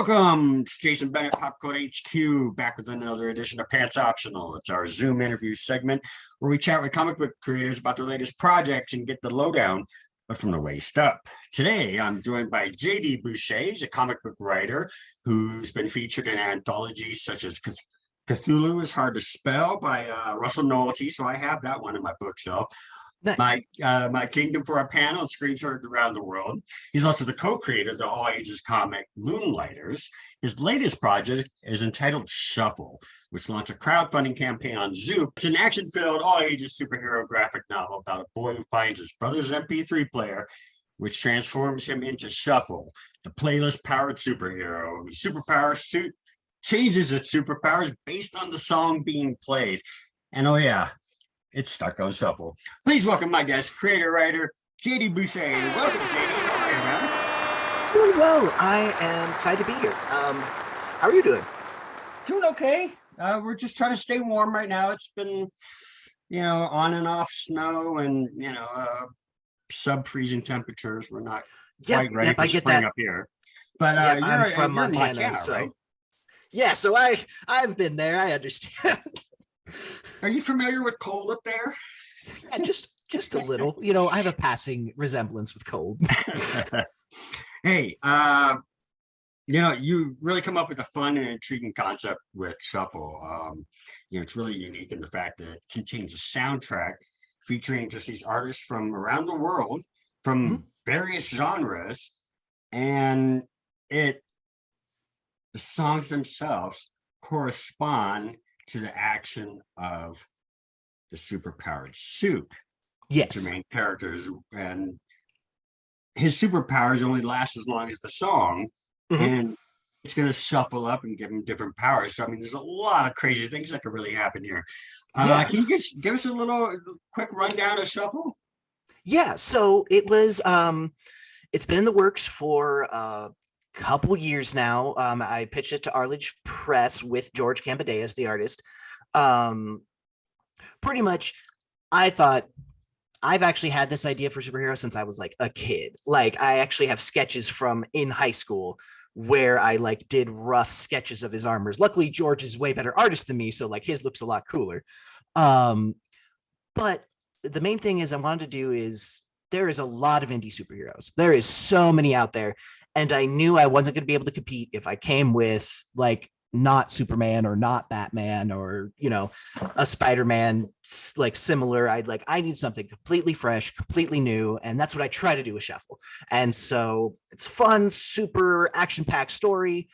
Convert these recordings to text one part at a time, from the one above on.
Welcome, it's Jason Bennett, Pop Code HQ, back with another edition of Pants Optional. It's our Zoom interview segment where we chat with comic book creators about their latest projects and get the lowdown, but from the waist up. Today, I'm joined by JD Boucher. He's a comic book writer who's been featured in anthologies such as Cthulhu is Hard to Spell by Russell Nohelty, so I have that one in my bookshelf. Nice. My Kingdom for a Panel and screens heard around the world. He's also the co-creator of the all ages comic Moonlighters. His latest project is entitled Shuffle, which launched a crowdfunding campaign on Zoop. It's an action-filled all ages superhero graphic novel about a boy who finds his brother's MP3 player, which transforms him into Shuffle, the playlist-powered superhero. His superpower suit changes its superpowers based on the song being played. And oh yeah, it's stuck on shuffle. Please welcome my guest, creator writer JD Boucher. Welcome, JD. How are you, man? Doing well. I am excited to be here. How are you doing? Doing okay. We're just trying to stay warm right now. It's been, on and off snow and sub-freezing temperatures. We're not quite ready for spring up here. But I'm from Montana, so right? Yeah. So I've been there. I understand. Are you familiar with cold up there? Yeah, just a little. I have a passing resemblance with cold. Hey, you really come up with a fun and intriguing concept with Shuffle. It's really unique in the fact that it contains a soundtrack featuring just these artists from around the world, from various genres, and the songs themselves correspond to the action of the superpowered suit. Yes. The main characters, and his superpowers only last as long as the song, and it's going to shuffle up and give him different powers. So, I mean, there's a lot of crazy things that could really happen here. Can you give us a little quick rundown of Shuffle? Yeah. So it was, it's been in the works for couple years now. I pitched it to Arledge Press with George Gambadei as the artist. Pretty much, I thought I've actually had this idea for superheroes since I was like a kid. Like I actually have sketches from in high school where I like did rough sketches of his armors. Luckily, George is a way better artist than me, so like his looks a lot cooler. But the main thing is I wanted to do is there is a lot of indie superheroes. There is so many out there. And I knew I wasn't going to be able to compete if I came with like not Superman or not Batman or, a Spider-Man like similar. I need something completely fresh, completely new. And that's what I try to do with Shuffle. And so it's fun, super action-packed story.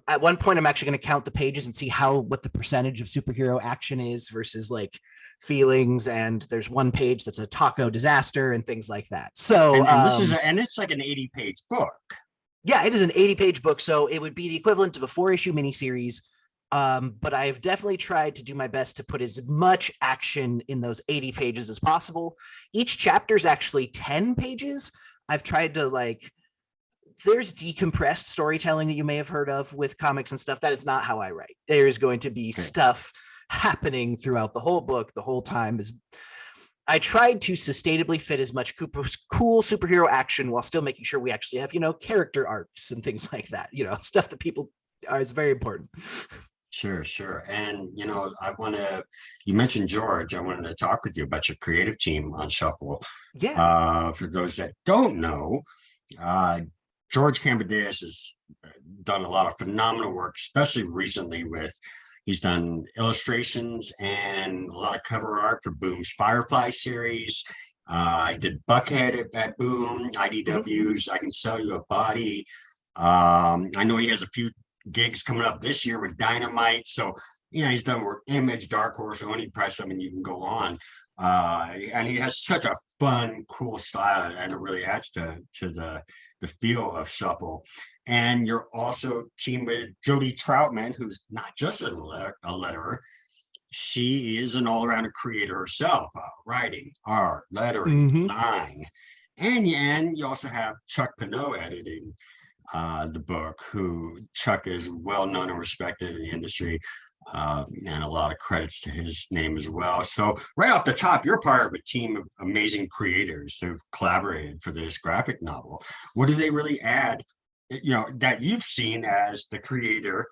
At one point, I'm actually going to count the pages and see what the percentage of superhero action is versus like feelings. And there's one page that's a taco disaster and things like that. So and it's like an 80-page book. Yeah, it is an 80-page book. So it would be the equivalent of a 4-issue miniseries. But I've definitely tried to do my best to put as much action in those 80 pages as possible. Each chapter is actually 10 pages. I've tried to there's decompressed storytelling that you may have heard of with comics and stuff. That is not how I write. There is going to be stuff happening throughout the whole book the whole time. I tried to sustainably fit as much cool superhero action while still making sure we actually have, character arcs and things like that, stuff that people is very important. Sure. And, you mentioned George. I wanted to talk with you about your creative team on Shuffle. Yeah. For those that don't know, George Gambadei has done a lot of phenomenal work, especially recently he's done illustrations and a lot of cover art for Boom's Firefly series. I did Buckhead at Boom, IDW's I Can Sell You a Body. I know he has a few gigs coming up this year with Dynamite. So, he's done work, Image, Dark Horse, Oni Press. I mean, you can go on. And he has such a fun, cool style, and it really adds to the feel of Shuffle. And you're also teamed with Jody Troutman, who's not just a letterer. She is an all-around creator herself, writing, art, lettering, design. And you also have Chuck Pinot editing the book, who Chuck is well known and respected in the industry. And a lot of credits to his name as well. So right off the top, you're part of a team of amazing creators who've collaborated for this graphic novel. What do they really add that you've seen as the creator,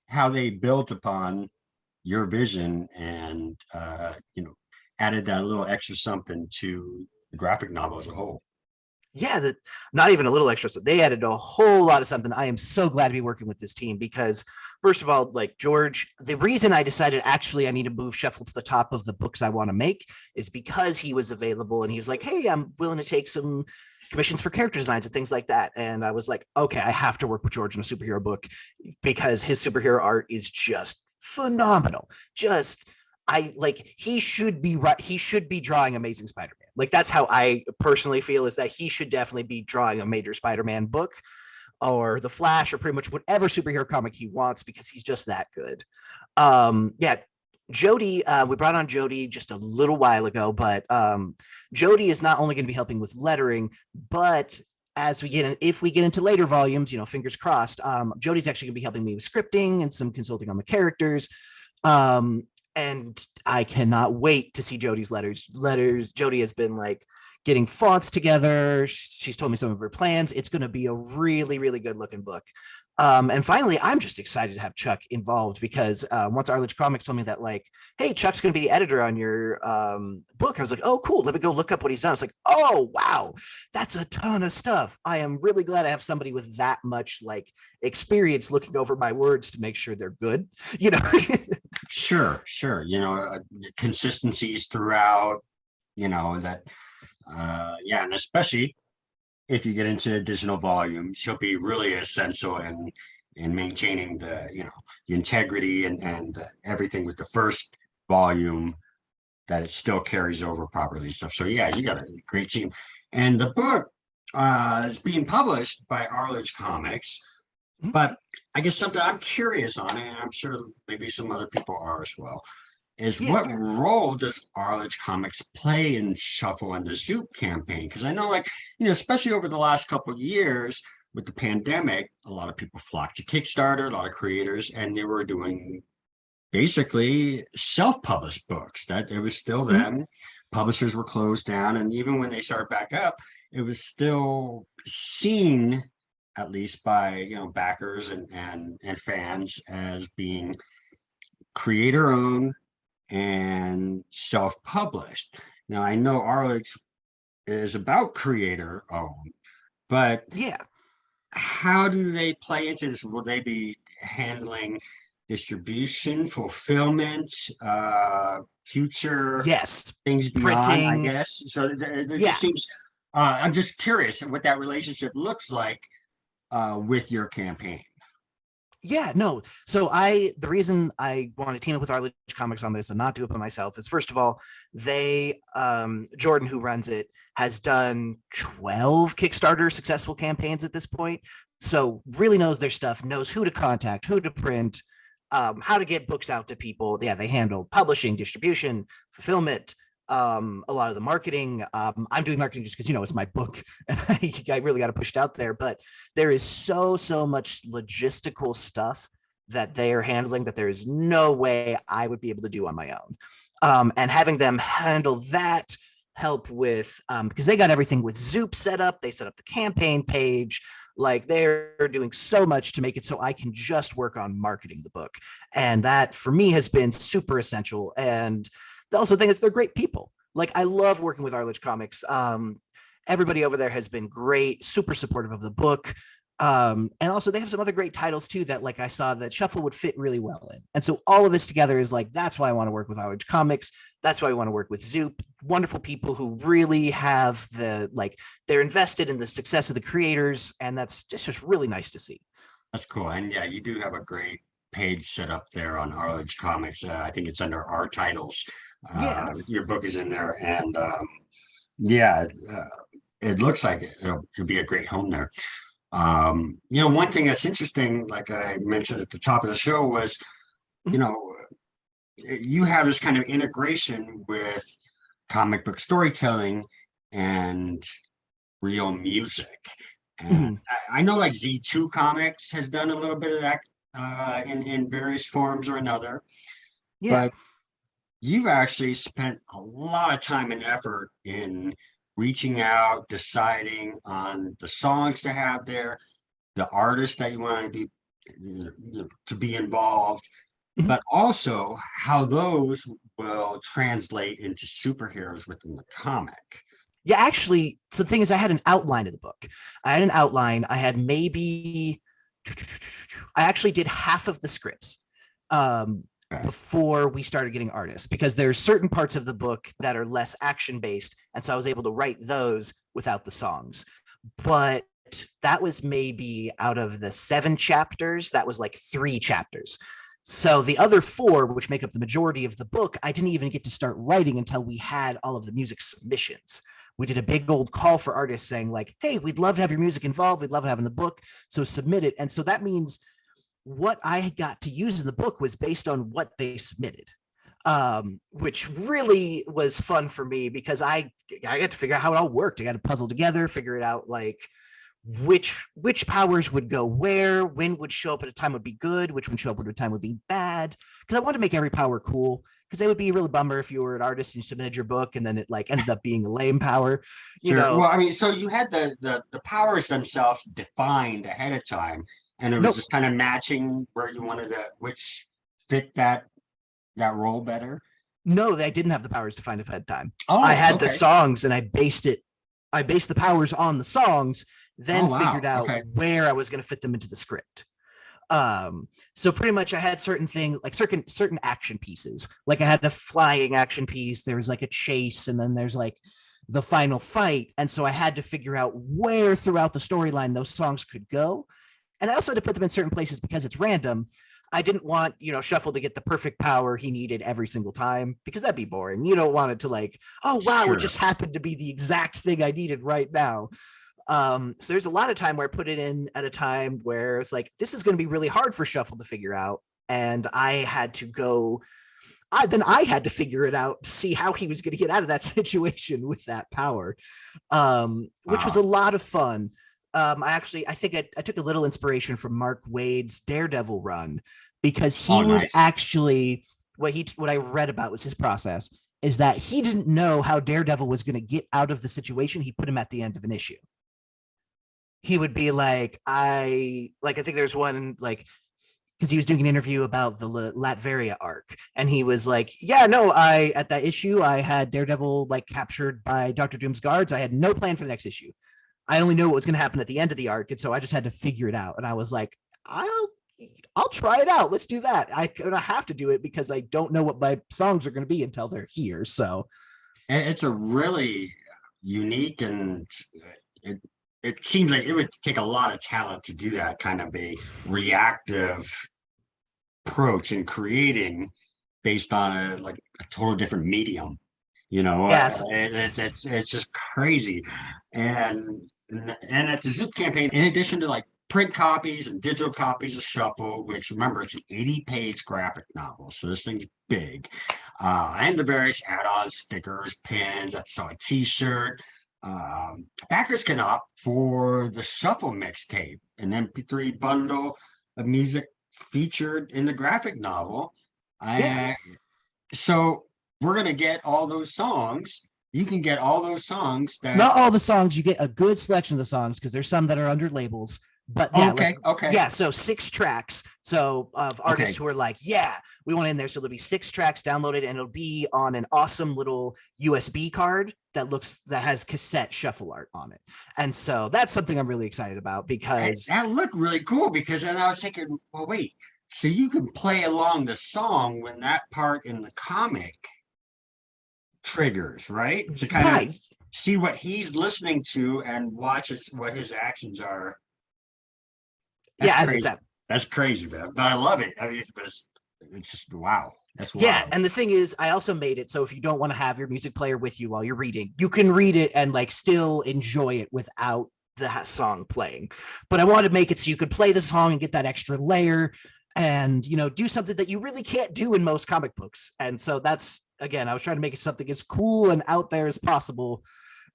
how they built upon your vision and, added that little extra something to the graphic novel as a whole. Yeah, that not even a little extra. So they added a whole lot of something. I am so glad to be working with this team because, first of all, like George, the reason I decided actually I need to move Shuffle to the top of the books I want to make is because he was available and he was like, hey, I'm willing to take some commissions for character designs and things like that. And I was like, okay, I have to work with George in a superhero book because his superhero art is just phenomenal. Just I like he should be right. He should be drawing Amazing Spider-Man. Like that's how I personally feel is that he should definitely be drawing a major Spider-Man book or the Flash or pretty much whatever superhero comic he wants because he's just that good. Yeah, Jody, we brought on Jody just a little while ago, but Jody is not only going to be helping with lettering, but as we get in, if we get into later volumes, fingers crossed, Jody's actually going to be helping me with scripting and some consulting on the characters. And I cannot wait to see Jody's letters. Jody has been like getting fonts together. She's told me some of her plans. It's going to be a really, really good looking book. And finally, I'm just excited to have Chuck involved because once Arledge Comics told me that, like, hey, Chuck's going to be the editor on your book, I was like, oh, cool. Let me go look up what he's done. I was like, oh, wow, that's a ton of stuff. I am really glad I have somebody with that much like experience looking over my words to make sure they're good. Sure. Consistencies throughout, that, and especially if you get into additional volumes, she'll be really essential in maintaining the integrity and everything with the first volume, that it still carries over properly and stuff. So yeah, you got a great team. And the book is being published by Arledge Comics, but I guess something I'm curious on, and I'm sure maybe some other people are as well, is what role does Arledge Comics play in Shuffle and the Zoop campaign? Because I know, like, especially over the last couple of years with the pandemic, a lot of people flocked to Kickstarter, a lot of creators, and they were doing basically self-published books. That it was still them. Publishers were closed down, and even when they started back up, it was still seen, at least by backers and fans, as being creator-owned and self-published. Now I know Arledge is about creator-owned, but how do they play into this? Will they be handling distribution, fulfillment, future things beyond, printing, I guess? So there just seems, I'm just curious what that relationship looks like with your campaign. Yeah, no. So the reason I want to team up with Arledge Comics on this and not do it by myself is, first of all, they, Jordan, who runs it, has done 12 Kickstarter successful campaigns at this point. So really knows their stuff, knows who to contact, who to print, how to get books out to people. Yeah, they handle publishing, distribution, fulfillment, a lot of the marketing. I'm doing marketing just because it's my book and I really got to push it out there, but there is so much logistical stuff that they are handling that there is no way I would be able to do on my own. And having them handle that, help with because they got everything with Zoop set up, they set up the campaign page, like they're doing so much to make it so I can just work on marketing the book, and that for me has been super essential. And the also thing is they're great people. Like I love working with Arledge Comics. Everybody over there has been great, super supportive of the book. And also they have some other great titles too that, like, I saw that Shuffle would fit really well in. And so all of this together is like, that's why I want to work with Arledge Comics. That's why I want to work with Zoop. Wonderful people who really have they're invested in the success of the creators. And that's just really nice to see. That's cool. And yeah, you do have a great page set up there on Arledge Comics. I think it's under our titles. Your book is in there, and it looks like it'll be a great home there. One thing that's interesting, like I mentioned at the top of the show, was you have this kind of integration with comic book storytelling and real music, and I know like Z2 Comics has done a little bit of that in various forms or another, but you've actually spent a lot of time and effort in reaching out, deciding on the songs to have there. the artist that you want to be to be involved, Mhm. but also how those will translate into superheroes within the comic. Yeah, actually, so the thing is, I had an outline of the book. I had an outline. I had maybe, I actually did half of the scripts Okay. before we started getting artists because there's certain parts of the book that are less action based. And so I was able to write those without the songs. But that was maybe out of the 7 chapters, that was like 3 chapters. So the other 4, which make up the majority of the book, I didn't even get to start writing until we had all of the music submissions. We did a big old call for artists saying like, hey, we'd love to have your music involved. We'd love to have in the book. So submit it. And so that means what I got to use in the book was based on what they submitted, which really was fun for me because I got to figure out how it all worked. I got to puzzle together, figure it out, like which powers would go where, when would show up at a time would be good, which would show up at a time would be bad. Because I wanted to make every power cool. Because it would be a real bummer if you were an artist and you submitted your book and then it like ended up being a lame power, you Sure. know. Well, I mean, so you had the powers themselves defined ahead of time, and it was Nope. just kind of matching where you wanted to, which fit that role better. No, I didn't have the powers to find ahead of time. I Oh, had the okay. songs and I based the powers on the songs, Oh, then wow. figured out Okay. where I was going to fit them into the script. So pretty much I had certain things like certain action pieces. Like I had a flying action piece, there was like a chase, and then there's like the final fight. And so I had to figure out where throughout the storyline those songs could go. And I also had to put them in certain places because it's random. I didn't want, Shuffle to get the perfect power he needed every single time because that'd be boring. You don't want it to like, oh wow, it Sure. just happened to be the exact thing I needed right now. So there's a lot of time where I put it in at a time where it's like, this is going to be really hard for Shuffle to figure out. And I had to go, I had to figure it out to see how he was going to get out of that situation with that power, which was Wow. a lot of fun. I think I took a little inspiration from Mark Waid's Daredevil run because Oh, he would nice. actually what I read about was his process is that he didn't know how Daredevil was going to get out of the situation he put him at the end of an issue. He would be like, I think there's one like because he was doing an interview about the Latveria arc, and he was like, "Yeah, no, I at that issue I had Daredevil like captured by Doctor Doom's guards. I had no plan for the next issue. I only knew what was going to happen at the end of the arc, and so I just had to figure it out." And I was like, "I'll try it out. Let's do that. I have to do it because I don't know what my songs are going to be until they're here." So It's a really unique, and it it seems like it would take a lot of talent to do that kind of a reactive approach in creating based on a total different medium. yes, It's just crazy. And at the Zoop campaign, in addition to like print copies and digital copies of Shuffle, which remember it's an 80-page graphic novel, so this thing's big, and the various add-ons, stickers, pins. I saw a T-shirt. Backers can opt for the Shuffle mixtape, an MP3 bundle of music featured in the graphic novel. yeah. I so we're gonna get all those songs. You can get all those songs that Not all the songs. You get a good selection of the songs because there's some that are under labels. But yeah, like okay, okay, yeah, so 6 tracks. So of artists okay. who are like, yeah, we want in there. So there'll be 6 tracks downloaded, and it'll be on an awesome little USB card that has cassette shuffle art on it. And so that's something I'm really excited about because That looked really cool because then I was thinking, well, wait, so you can play along the song when that part in the comic triggers, right? To kind of right, see what he's listening to and what his actions are. That's yeah, as it's crazy. at That's crazy, man. But I love it. I mean, it's just wow. That's yeah, wild. and the thing is, I also made it so if you don't want to have your music player with you while you're reading, you can read it and like still enjoy it without the song playing. But I wanted to make it so you could play the song and get that extra layer and do something that you really can't do in most comic books. And so that's again, I was trying to make it something as cool and out there as possible Well,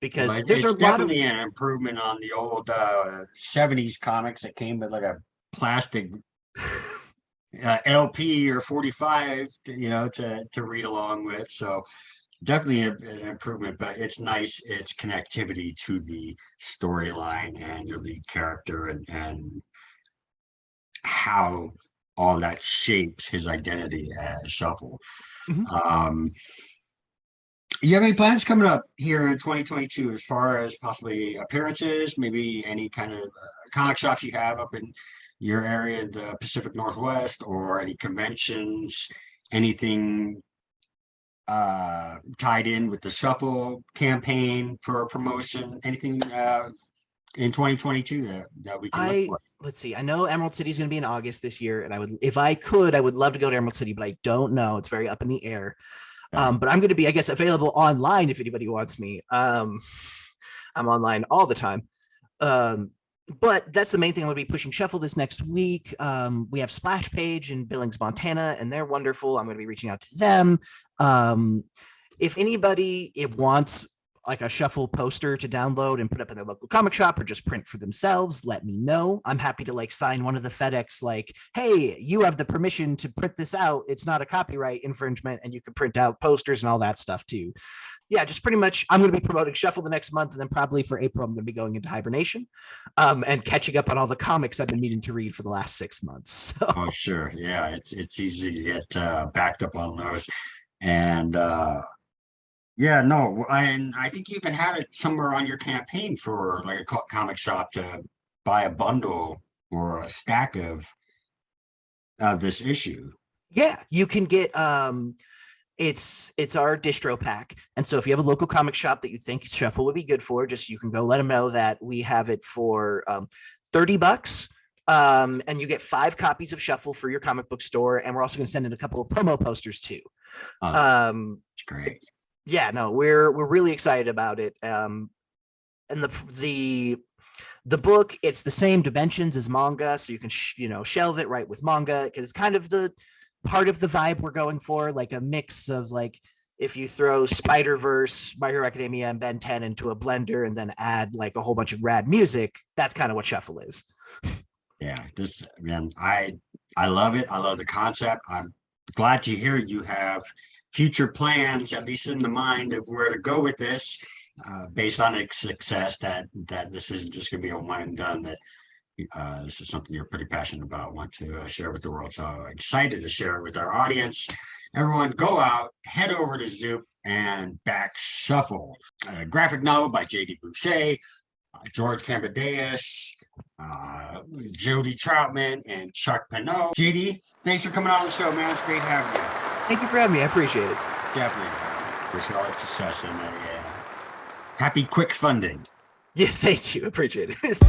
because there's a it's lot of definitely an improvement on the old 70s comics that came with like a plastic LP or 45, to read along with. So definitely an improvement, but it's nice. It's connectivity to the storyline and your lead character, and how all that shapes his identity as Shuffle. Mhm. Um, you have any plans coming up here in 2022 as far as possibly appearances, maybe any kind of comic shops you have up in your area in the Pacific Northwest, or any conventions, anything tied in with the Shuffle campaign for promotion, anything in 2022 that we can look for? Let's see. I know Emerald City is going to be in August this year, and if I could, I would love to go to Emerald City, but I don't know. It's very up in the air. But I'm going to be, I guess, available online if anybody wants me. I'm online all the time. But that's the main thing. I'm going to be pushing Shuffle this next week. We have Splash Page in Billings, Montana, and they're wonderful. I'm going to be reaching out to them. If anybody wants like a Shuffle poster to download and put up in their local comic shop or just print for themselves, let me know. I'm happy to like sign one of the FedEx, like, hey, you have the permission to print this out. It's not a copyright infringement, and you can print out posters and all that stuff too. Yeah, just pretty much, I'm going to be promoting Shuffle the next month, and then probably for April, I'm going to be going into hibernation and catching up on all the comics I've been needing to read for the last 6 months. So. Oh, sure. Yeah, it's easy to get backed up on those. And yeah, no, and I think you even had it somewhere on your campaign for like a comic shop to buy a bundle or a stack of this issue. Yeah, you can get it's our distro pack. And so if you have a local comic shop that you think Shuffle would be good for, just you can go let them know that we have it for $30. And you get 5 copies of Shuffle for your comic book store. And we're also going to send in a couple of promo posters too. It's great. Yeah, no, we're really excited about it. And the book, it's the same dimensions as manga, so you can shelve it right with manga, because it's kind of the part of the vibe we're going for, like a mix of like if you throw Spider-Verse, My Hero Academia, and Ben 10 into a blender and then add like a whole bunch of rad music. That's kind of what Shuffle is. Yeah, this man, I love it. I love the concept. I'm glad to hear you have future plans, at least in the mind, of where to go with this, based on its success, that this isn't just going to be a one and done, that this is something you're pretty passionate about, want to share with the world. So excited to share it with our audience. Everyone, go out, head over to Zoop and back Shuffle, a graphic novel by JD Boucher, George Cambadeas, Jody Troutman, and Chuck Pinot. JD, thanks for coming on the show, man. It's great having you. Thank you for having me. I appreciate it. Definitely. Wish you all the success and happy quick funding. Yeah, thank you. Appreciate it.